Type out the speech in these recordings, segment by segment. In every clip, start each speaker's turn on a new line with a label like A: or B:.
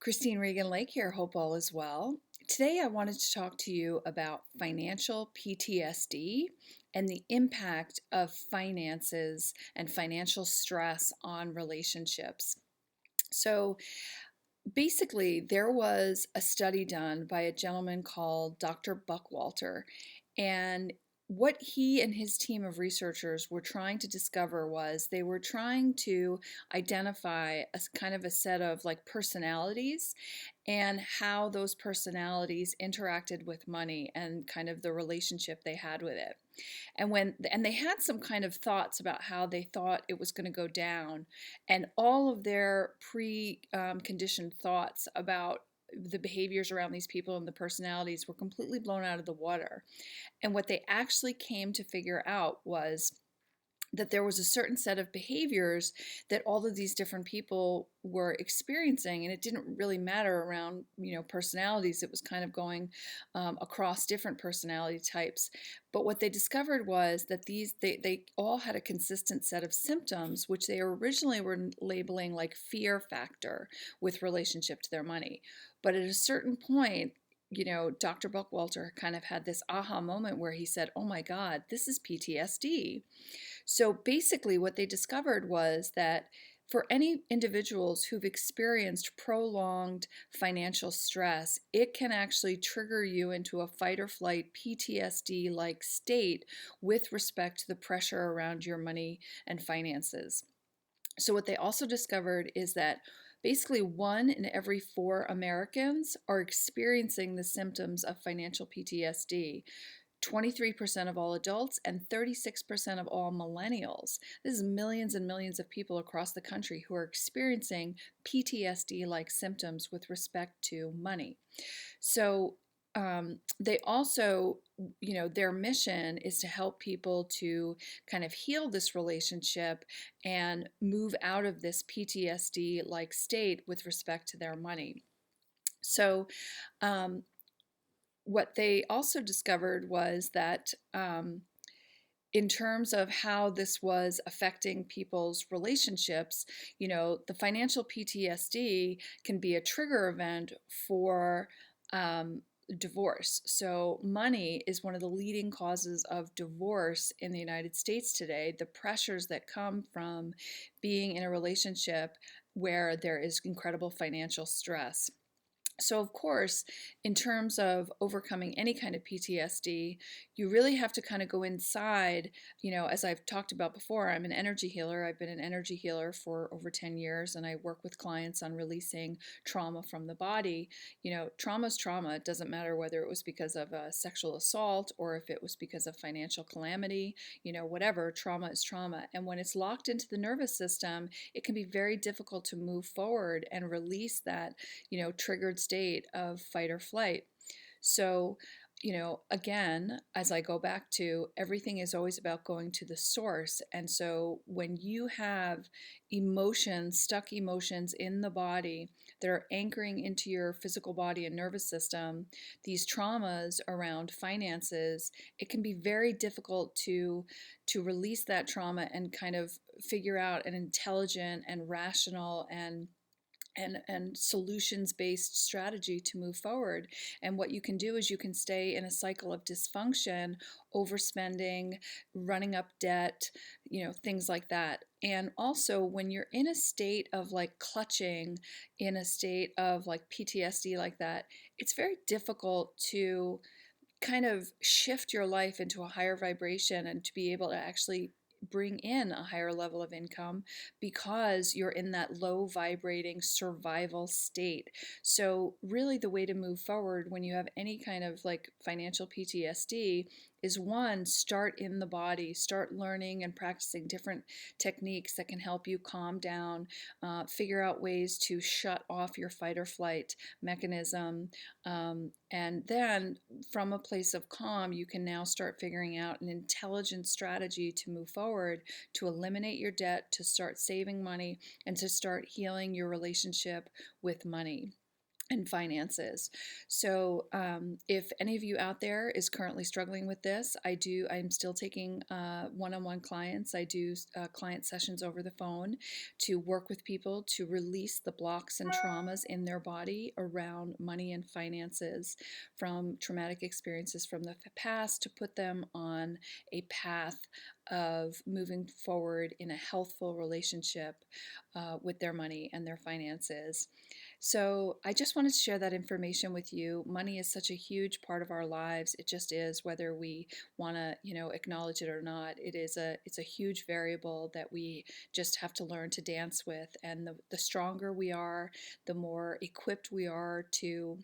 A: Christine Regan Lake here. Hope all is well. Today, I wanted to talk to you about financial PTSD and the impact of finances and financial stress on relationships. So, basically, there was a study done by a gentleman called Dr. Buckwalter, and what he and his team of researchers were trying to discover was they were trying to identify a kind of a set of like personalities and how those personalities interacted with money and kind of the relationship they had with it. And they had some kind of thoughts about how they thought it was going to go down, and all of their pre-conditioned thoughts about the behaviors around these people and the personalities were completely blown out of the water. And what they actually came to figure out was that there was a certain set of behaviors that all of these different people were experiencing, and it didn't really matter around personalities. It was kind of going across different personality types. But what they discovered was that they all had a consistent set of symptoms, which they originally were labeling like fear factor with relationship to their money. But at a certain point, Dr. Buckwalter kind of had this aha moment where he said, oh my God, this is PTSD. So basically, what they discovered was that for any individuals who've experienced prolonged financial stress, it can actually trigger you into a fight or flight PTSD like state with respect to the pressure around your money and finances. So, what they also discovered is that basically 1 in every 4 Americans are experiencing the symptoms of financial PTSD. 23% of all adults and 36% of all millennials. This is millions and millions of people across the country who are experiencing PTSD like symptoms with respect to money. So they also, their mission is to help people to kind of heal this relationship and move out of this PTSD like state with respect to their money. So, what they also discovered was that in terms of how this was affecting people's relationships, the financial PTSD can be a trigger event for divorce. So, money is one of the leading causes of divorce in the United States today. The pressures that come from being in a relationship where there is incredible financial stress. So, of course, in terms of overcoming any kind of PTSD, you really have to kind of go inside. As I've talked about before, I'm an energy healer. I've been an energy healer for over 10 years, and I work with clients on releasing trauma from the body. Trauma's trauma. It doesn't matter whether it was because of a sexual assault or if it was because of financial calamity, whatever, trauma is trauma. And when it's locked into the nervous system, it can be very difficult to move forward and release that, triggered state of fight or flight. So, again, as I go back to everything is always about going to the source. And so when you have emotions, stuck emotions in the body that are anchoring into your physical body and nervous system, these traumas around finances, it can be very difficult to release that trauma and kind of figure out an intelligent and rational and solutions-based strategy to move forward. And what you can do is you can stay in a cycle of dysfunction, overspending, running up debt, things like that. And also when you're in a state of like clutching, in a state of like PTSD like that, it's very difficult to kind of shift your life into a higher vibration and to be able to actually bring in a higher level of income because you're in that low vibrating survival state. So really the way to move forward when you have any kind of like financial PTSD is, one, start in the body, start learning and practicing different techniques that can help you calm down, figure out ways to shut off your fight or flight mechanism, and then from a place of calm, you can now start figuring out an intelligent strategy to move forward, to eliminate your debt, to start saving money, and to start healing your relationship with money. and finances. So if any of you out there is currently struggling with this, I'm still taking one-on-one clients. I do client sessions over the phone to work with people to release the blocks and traumas in their body around money and finances from traumatic experiences from the past, to put them on a path of moving forward in a healthful relationship with their money and their finances. So I just wanted to share that information with you. Money is such a huge part of our lives. It just is, whether we want to, acknowledge it or not. It's a huge variable that we just have to learn to dance with. And the stronger we are, the more equipped we are to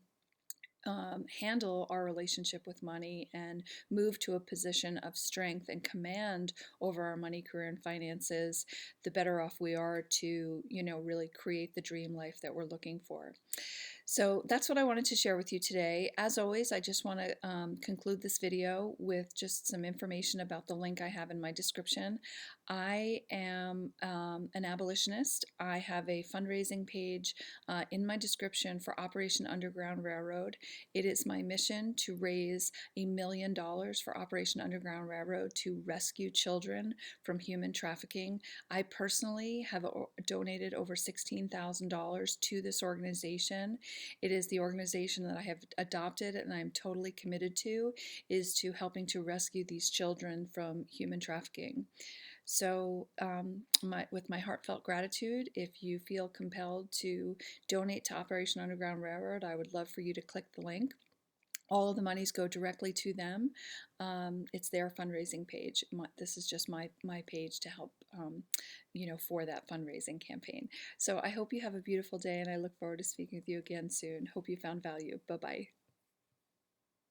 A: handle our relationship with money and move to a position of strength and command over our money, career, and finances, the better off we are to, really create the dream life that we're looking for. So that's what I wanted to share with you today. As always, I just want to conclude this video with just some information about the link I have in my description. I am an abolitionist. I have a fundraising page in my description for Operation Underground Railroad. It is my mission to raise $1 million for Operation Underground Railroad to rescue children from human trafficking. I personally have donated over $16,000 to this organization. It is the organization that I have adopted and I'm totally committed to, is to helping to rescue these children from human trafficking. So with my heartfelt gratitude, if you feel compelled to donate to Operation Underground Railroad, I would love for you to click the link. All of the monies go directly to them. It's their fundraising page. This is just my page to help, for that fundraising campaign. So I hope you have a beautiful day, and I look forward to speaking with you again soon. Hope you found value. Bye-bye.